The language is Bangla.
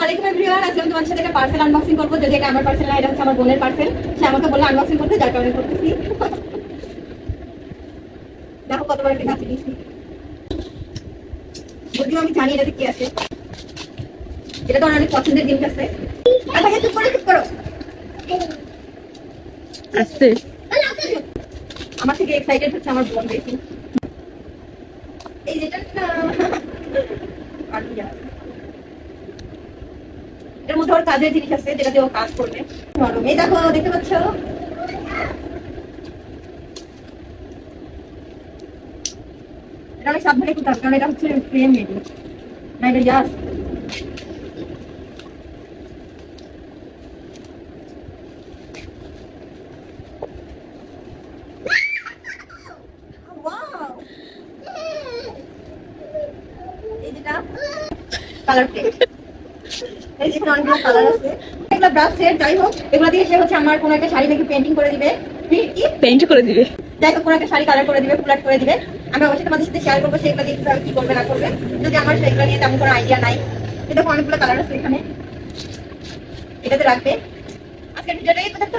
আলাইকুম এভরিওয়ান, আজকে আমি তোমাদের সাথে একটা পার্সেল আনবক্সিং করবো। যদি এটা আমার পার্সেল না, এটা হচ্ছে আমার বোনের পার্সেল। সে আমাকে বললো আনবক্সিং করতে, যার কারণে করতেছি। দেখো কত বড় একটা কাছে দিয়েছি, যদিও আমি জানি এটাতে কি আছে। এটা তো আমার অনেক পছন্দের জিনিস আছে। আচ্ছা চুপ করো, চুপ করো। আসছে আমার থেকে এক্সাইটেড হচ্ছে আমার বোন বেশি। এই যেটা না, আর কি আছে? এর মধ্যে ওর কাজের জিনিস আছে, যেটাতে ও কাজ করবে। এই দেখো, দেখতে পাচ্ছ? এটা অনেক সাবধানে করতে হবে, কারণ এটা হচ্ছে ফ্রেম মেড না, এটা জাস্ট কালার প্লেট। এই যেখানে অনেকগুলো কালার আছে, এগুলো ব্রাশ সেট। যাই হোক, এগুলো দিয়ে সে হচ্ছে আমার কোনো একটা শাড়ি নাকি পেন্টিং করে দিবে, পেইন্ট করে দিবে। যাই হোক কোনো একটা শাড়ি কালার করে দিবে, ফুলাট করে দিবে। আমি অবশ্যই তোমাদের সাথে শেয়ার করবো সেগুলো দিয়ে কি করবে না করবে, যদি আমার সেগুলো নিয়ে তেমন কোনো আইডিয়া নাই। এটা অনেকগুলো কালার আছে এখানে, এটাতে রাখবে। আজকের ভিডিওটা এই পর্যন্ত।